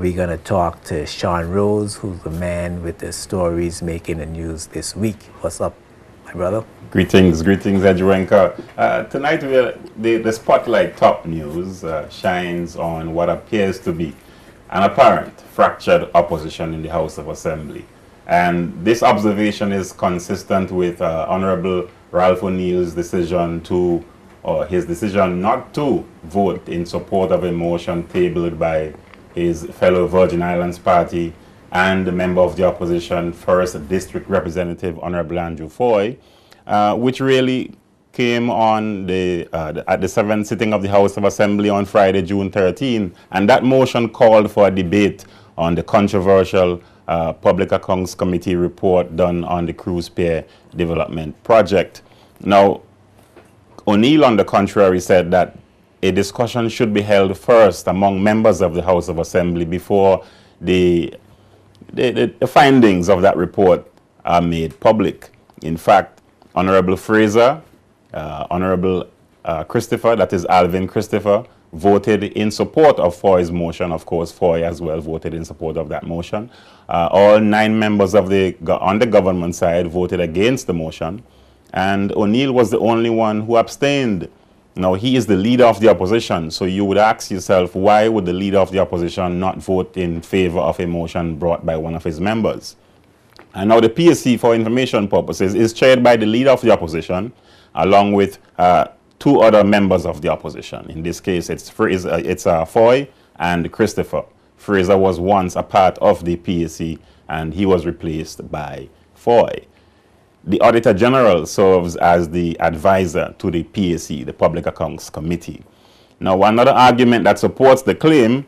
we're going to talk to Sean Rose, who's the man with the stories making the news this week. What's up, my brother? Greetings, Edgewenka. Tonight, the Spotlight Top News shines on what appears to be an apparent fractured opposition in the House of Assembly. And this observation is consistent with Honorable Ralph O'Neill's decision his decision not to vote in support of a motion tabled by his fellow Virgin Islands Party and the member of the opposition, First District Representative Honorable Andrew Foy, which really came on at the 7th sitting of the House of Assembly on Friday, June 13, and that motion called for a debate on the controversial Public Accounts Committee report done on the Cruise Pier Development Project. Now, O'Neill, on the contrary, said that a discussion should be held first among members of the House of Assembly before the findings of that report are made public. In fact, Honorable Fraser, Honorable Christopher, that is Alvin Christopher, voted in support of Foy's motion. Of course, Foy as well voted in support of that motion. All 9 members on the government side voted against the motion. And O'Neill was the only one who abstained. Now, he is the leader of the opposition, so you would ask yourself, why would the leader of the opposition not vote in favor of a motion brought by one of his members? And now the PSC, for information purposes, is chaired by the leader of the opposition, along with 2 other members of the opposition. In this case, it's Foy and Christopher. Fraser was once a part of the PSC, and he was replaced by Foy. The Auditor General serves as the advisor to the PAC, the Public Accounts Committee. Now, another argument that supports the claim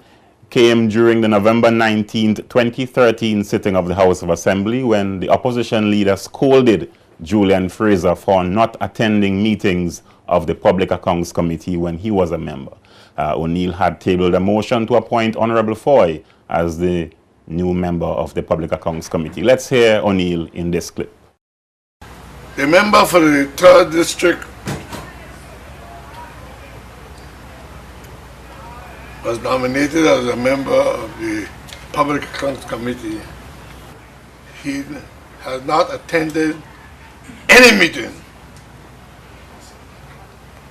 came during the November 19, 2013 sitting of the House of Assembly, when the opposition leader scolded Julian Fraser for not attending meetings of the Public Accounts Committee when he was a member. O'Neill had tabled a motion to appoint Honorable Foy as the new member of the Public Accounts Committee. Let's hear O'Neill in this clip. The member for the 3rd District was nominated as a member of the Public Accounts Committee. He has not attended any meeting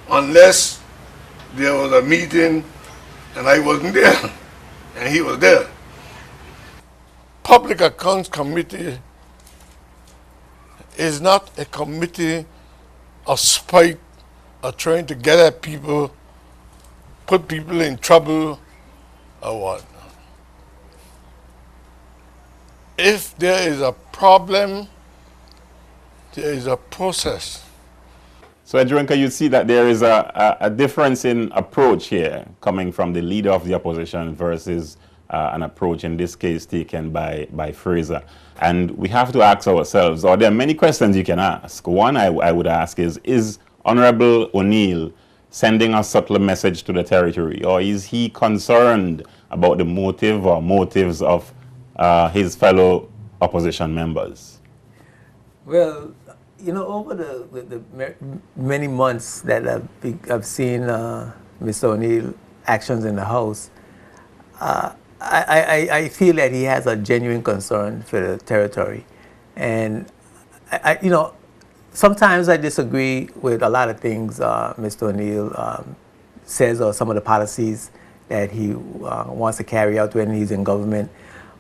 unless there was a meeting and I wasn't there and he was there. Public Accounts Committee is not a committee of spite or trying to get at people, put people in trouble or what. If there is a problem, there is a process. So, Edgewenka, you see that there is a difference in approach here coming from the leader of the opposition versus an approach, in this case, taken by Fraser. And we have to ask ourselves, or there are many questions you can ask. One I would ask is Honorable O'Neill sending a subtle message to the territory, or is he concerned about the motive or motives of his fellow opposition members? Well, you know, over the many months that I've seen Mr. O'Neill actions in the House, I feel that he has a genuine concern for the territory. And, you know, sometimes I disagree with a lot of things Mr. O'Neill says, or some of the policies that he wants to carry out when he's in government.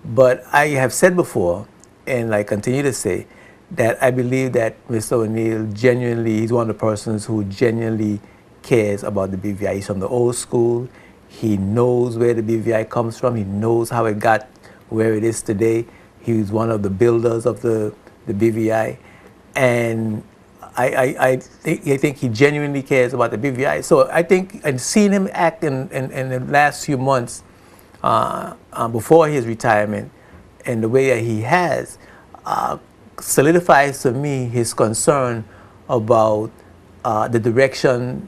But I have said before, and I continue to say, that I believe that Mr. O'Neill genuinely, he's one of the persons who genuinely cares about the BVI. He's from the old school. He knows where the BVI comes from. He knows how it got where it is today. He's one of the builders of the BVI. And I think he genuinely cares about the BVI. So I think I've seen him act in the last few months before his retirement, and the way that he has solidifies to me his concern about the direction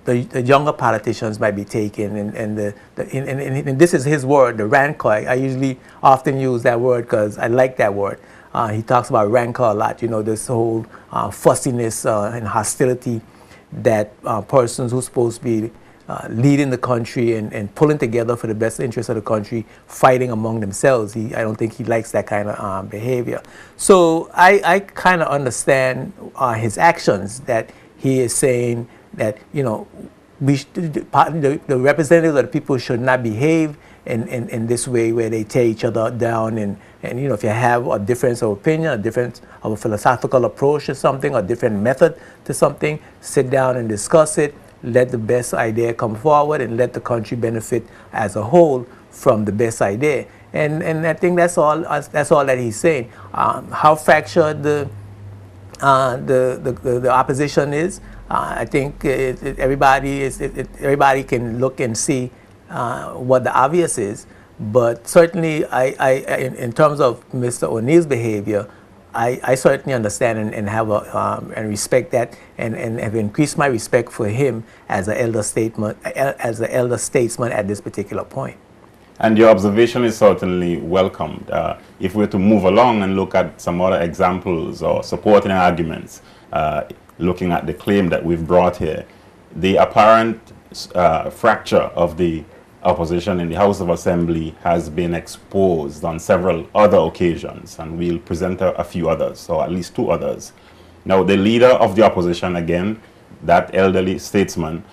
the younger politicians might be taking, and this is his word, the rancor. I usually often use that word because I like that word. He talks about rancor a lot, you know, this whole fussiness and hostility that persons who's supposed to be leading the country and pulling together for the best interest of the country, fighting among themselves. I don't think he likes that kind of behavior. So I kind of understand his actions, that he is saying that, you know, the representatives of the people should not behave in this way where they tear each other down, and you know, if you have a difference of opinion, a difference of a philosophical approach to something, a different method to something, sit down and discuss it, let the best idea come forward, and let the country benefit as a whole from the best idea. And I think that's all that he's saying. How fractured the opposition is, I think everybody can look and see what the obvious is. But certainly, in terms of Mr. O'Neill's behavior, I certainly understand and have and respect that, and have increased my respect for him as an elder statesman at this particular point. And your observation is certainly welcomed. If we're to move along and look at some other examples or supporting arguments, looking at the claim that we've brought here, the apparent fracture of the opposition in the House of Assembly has been exposed on several other occasions, and we'll present a few others, or at least two others. Now, the leader of the opposition, again, that elderly statesman,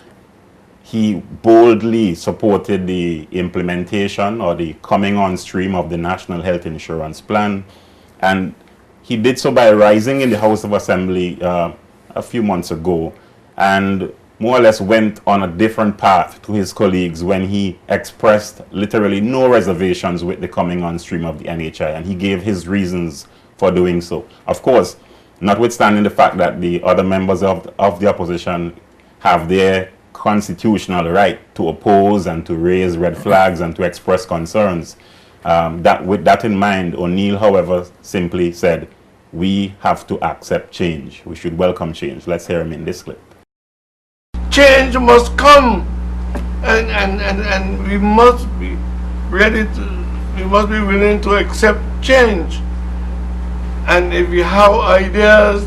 he boldly supported the implementation or the coming on stream of the National Health Insurance Plan, and he did so by rising in the House of Assembly a few months ago, and more or less went on a different path to his colleagues when he expressed literally no reservations with the coming on stream of the NHI, and he gave his reasons for doing so. Of course, notwithstanding the fact that the other members of the opposition have their constitutional right to oppose and to raise red flags and to express concerns, with that in mind, O'Neill, however, simply said, we have to accept change. We should welcome change. Let's hear him in this clip. Change must come, and we must be ready to, we must be willing to accept change. And if we have ideas,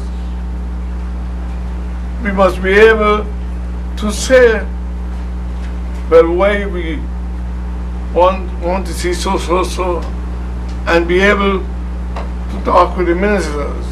we must be able to say, well, why we want to see so, and be able to talk with the ministers.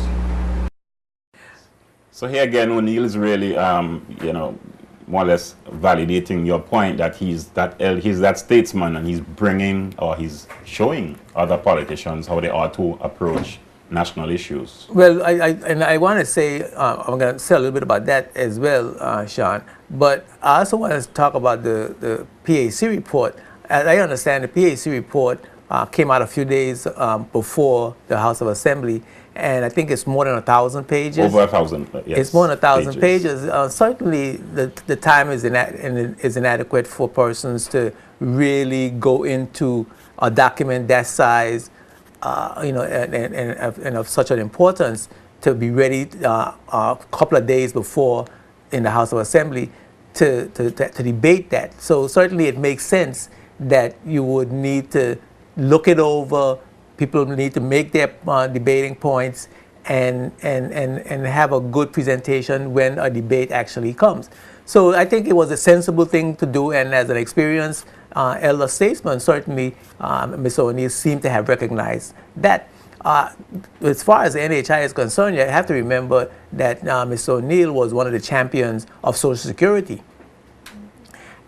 So here again, O'Neill is really, you know, more or less validating your point that he's that statesman, and he's bringing, or he's showing other politicians how they ought to approach national issues. Well, I want to say, I'm going to say a little bit about that as well, Sean, but I also want to talk about the PAC report. As I understand, the PAC report came out a few days before the House of Assembly, and I think it's more than 1,000 pages. Over 1,000, yes. It's more than 1,000 pages. Certainly, the time is inadequate for persons to really go into a document that size, you know, and of such an importance, to be ready a couple of days before in the House of Assembly to debate that. So certainly, it makes sense that you would need to look it over. People need to make their debating points and have a good presentation when a debate actually comes. So I think it was a sensible thing to do, and as an experienced elder statesman, certainly Mr. O'Neill seemed to have recognized that. As far as the NHI is concerned, you have to remember that Mr. O'Neill was one of the champions of Social Security.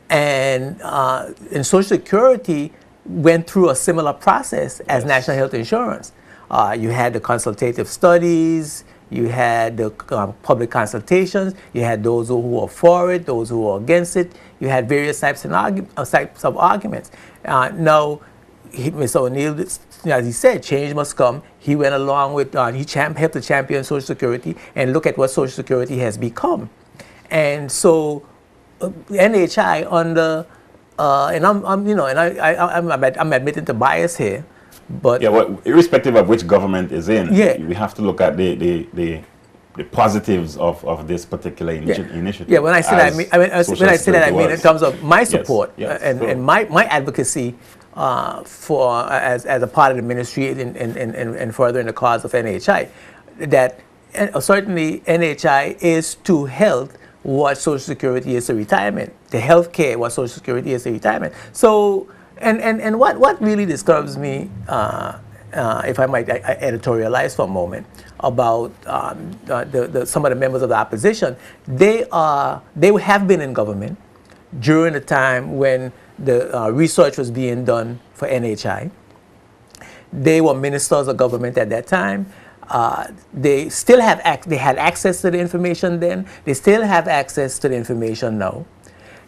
And in Social Security, went through a similar process as National Health Insurance. You had the consultative studies, you had the public consultations, you had those who were for it, those who were against it. You had various types of arguments. Now, Mr. O'Neill, as he said, change must come. He went along with, he helped to champion Social Security, and look at what Social Security has become. And so, NHI under, and I'm admitting to bias here, but yeah, well, irrespective of which government is in, yeah, we have to look at the positives of this particular initiative. Yeah, when I say that, I mean in terms of my support, yes, and my advocacy for as a part of the ministry and furthering the cause of NHI, that certainly NHI is to health what Social Security is to retirement, the health care, what Social Security is to retirement. So, and what really disturbs me, if I might editorialize for a moment, about some of the members of the opposition, they have been in government during the time when the research was being done for NHI. They were ministers of government at that time. They still have they had access to the information then. They still have access to the information now.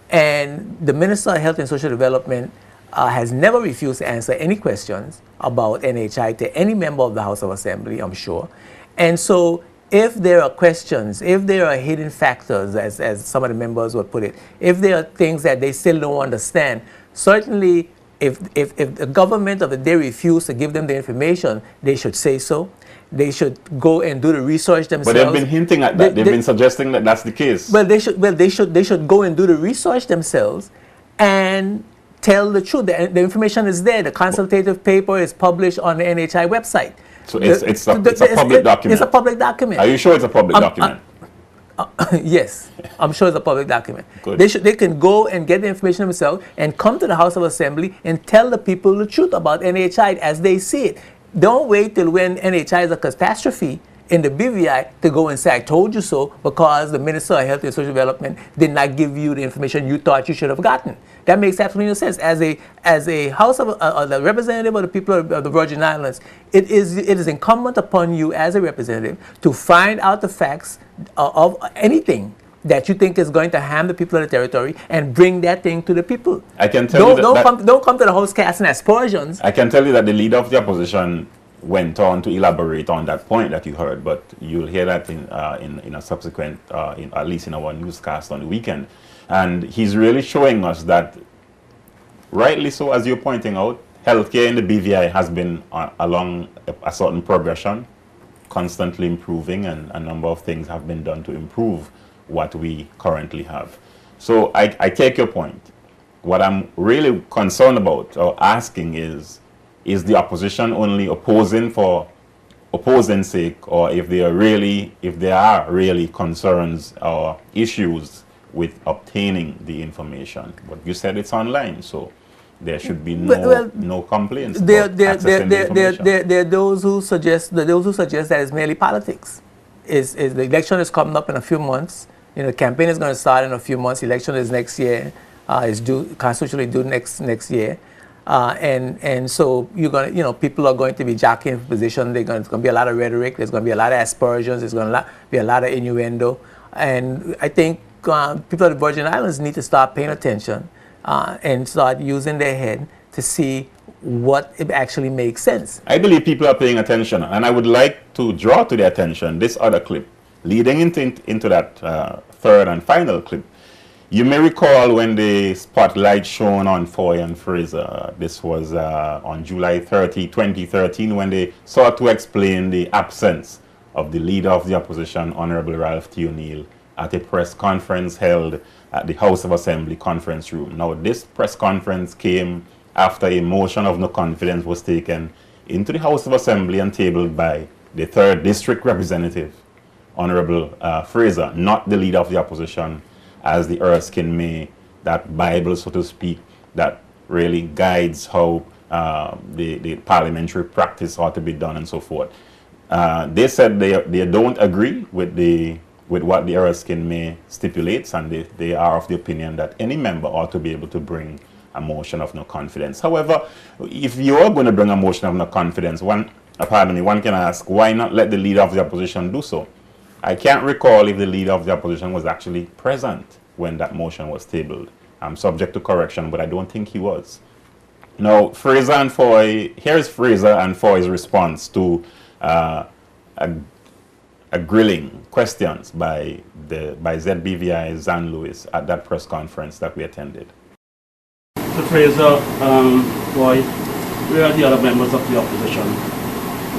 And the Minister of Health and Social Development has never refused to answer any questions about NHI to any member of the House of Assembly, I'm sure. And so if there are questions, if there are hidden factors, as some of the members would put it, if there are things that they still don't understand, certainly if the government or if they refuse to give them the information, they should say so. They should go and do the research themselves. But they've been hinting at that. They've been suggesting that that's the case. Well, they should go and do the research themselves and tell the truth. The information is there. The consultative paper is published on the NHI website. So it's a public document. It's a public document. Are you sure it's a public document? Yes, I'm sure it's a public document. Good. They can go and get the information themselves and come to the House of Assembly and tell the people the truth about NHI as they see it. Don't wait till when NHI is a catastrophe in the BVI to go and say, I told you so, because the Minister of Health and Social Development did not give you the information you thought you should have gotten. That makes absolutely no sense. As a House of the representative of the people of the Virgin Islands, it is incumbent upon you as a representative to find out the facts of anything that you think is going to harm the people of the territory and bring that thing to the people. I can tell you don't come to the House casting aspersions. I can tell you that the leader of the opposition went on to elaborate on that point that you heard, but you'll hear that in a subsequent, at least in our newscast on the weekend. And he's really showing us that, rightly so, as you're pointing out, healthcare in the BVI has been along a certain progression, constantly improving, and a number of things have been done to improve what we currently have. So I take your point. What I'm really concerned about or asking is the opposition only opposing for opposing's sake, or if there are really concerns or issues with obtaining the information? But you said it's online, so there should be no complaints. There are those who suggest that it's merely politics. The election is coming up in a few months. The campaign is going to start in a few months. The election is next year. It's constitutionally due next year. And so people are going to be jockeying for position. There's going to be a lot of rhetoric. There's going to be a lot of aspersions. There's going to be a lot of innuendo. And I think people of the Virgin Islands need to start paying attention and start using their head to see what it actually makes sense. I believe people are paying attention, and I would like to draw to their attention this other clip leading into that third and final clip. You may recall when the spotlight shone on Foy and Fraser. This was on July 30, 2013, when they sought to explain the absence of the leader of the opposition, Honorable Ralph T. O'Neill, at a press conference held at the House of Assembly conference room. Now, this press conference came after a motion of no confidence was taken into the House of Assembly and tabled by the 3rd District Representative, Honorable Fraser, not the leader of the opposition, as the Erskine May, that Bible, so to speak, that really guides how the parliamentary practice ought to be done and so forth. They said they don't agree with what the Erskine May stipulates, and they are of the opinion that any member ought to be able to bring a motion of no confidence. However, if you are going to bring a motion of no confidence, one can ask, why not let the leader of the opposition do so? I can't recall if the leader of the opposition was actually present when that motion was tabled. I'm subject to correction, but I don't think he was. Now, Fraser and Foy, here's Fraser and Foy's response to a grilling questions by ZBVI Zan Lewis at that press conference that we attended. So Fraser, Foy, where are the other members of the opposition?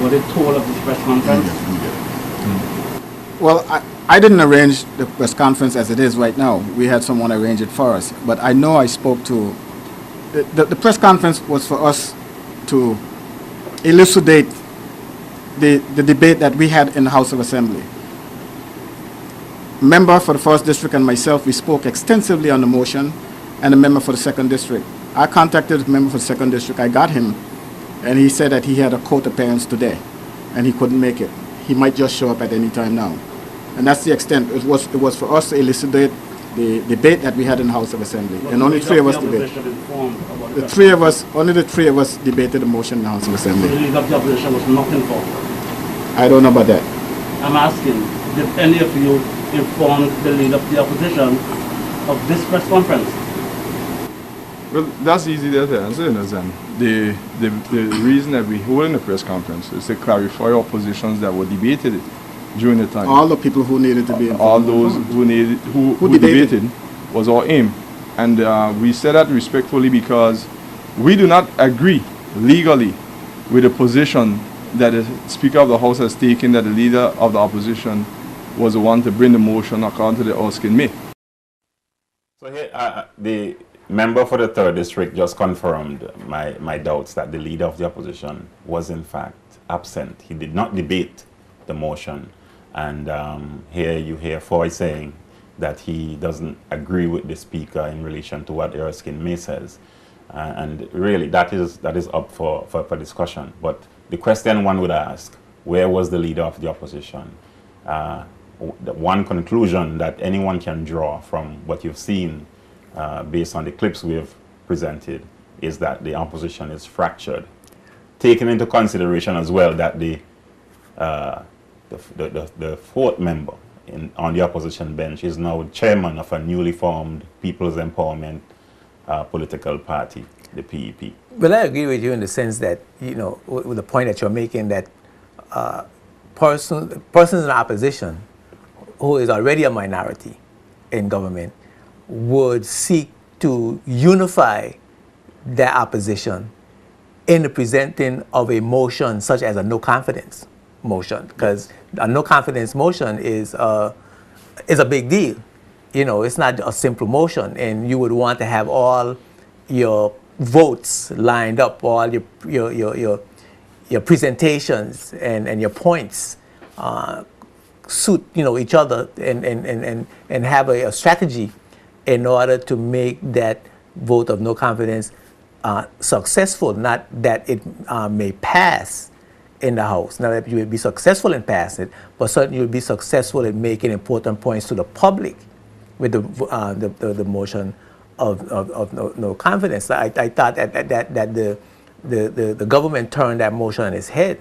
Were they told of this press conference? Well, I didn't arrange the press conference as it is right now. We had someone arrange it for us. But I know I spoke to... The press conference was for us to elucidate the debate that we had in the House of Assembly. member for the 1st District and myself, we spoke extensively on the motion, and the member for the 2nd District. I contacted the member for the 2nd District. I got him, and he said that he had a court appearance today, and he couldn't make it. He might just show up at any time now. And that's the extent. It was for us to elucidate the debate that we had in the House of Assembly. And only 3 of us debated. Only the three of us debated the motion in the House of Assembly. The leader of the opposition was not informed. I don't know about that. I'm asking, did any of you inform the leader of the opposition of this press conference? Well, that's easy to answer, and the reason that we hold a press conference is to clarify our positions that were debated during the time. All the people who needed to be informed. All those who debated was our aim. And we said that respectfully because we do not agree legally with the position that the Speaker of the House has taken, that the leader of the opposition was the one to bring the motion according to the Erskine May. So here, the member for the 3rd District just confirmed my doubts that the leader of the opposition was in fact absent. He did not debate the motion. And here you hear Foy saying that he doesn't agree with the Speaker in relation to what Erskine May says. And really, that is up for discussion. But the question one would ask, where was the leader of the opposition? The one conclusion that anyone can draw from what you've seen based on the clips we have presented is that the opposition is fractured. Taking into consideration as well that the 4th member on the opposition bench is now chairman of a newly formed People's Empowerment political party, the PEP. Well, I agree with you in the sense that, with the point that you're making, that persons in opposition who is already a minority in government would seek to unify their opposition in the presenting of a motion such as a no confidence motion, because a no confidence motion is a big deal. It's not a simple motion, and you would want to have all your votes lined up, all your presentations and your points suit each other, and have a strategy in order to make that vote of no confidence successful, not that it may pass in the House. Not that you will be successful in passing it, but certainly you'll be successful in making important points to the public with the motion of no confidence. I thought that the government turned that motion on its head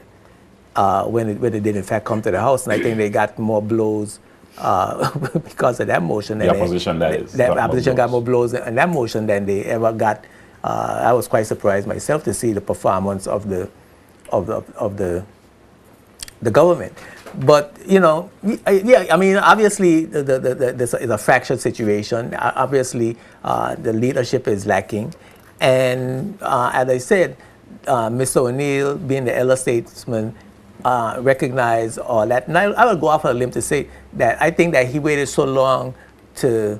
when it did in fact come to the House, and I think they got more blows because of that motion. The opposition, the opposition got more blows on that motion than they ever got. I was quite surprised myself to see the performance of the government. But obviously this is a fractured situation. Obviously, the leadership is lacking, and as I said, Mr. O'Neill, being the elder statesman, recognized all that. And I would go off on a limb to say that I think that he waited so long to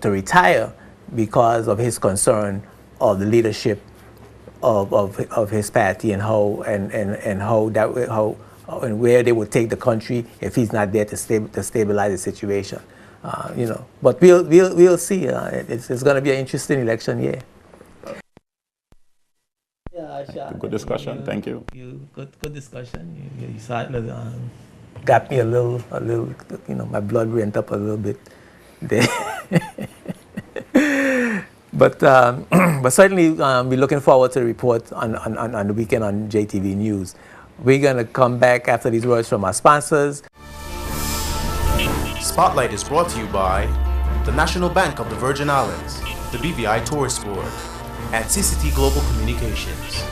retire because of his concern of the leadership of his party and how and where they would take the country if he's not there to stabilize the situation. But we'll see. It's going to be an interesting election year. Yeah, good discussion. Thank you. Good discussion. You certainly got me a little. My blood went up a little bit there. But certainly we're looking forward to the report on the weekend on JTV News. We're going to come back after these words from our sponsors. Spotlight is brought to you by the National Bank of the Virgin Islands, the BVI Tourist Board, and CCT Global Communications.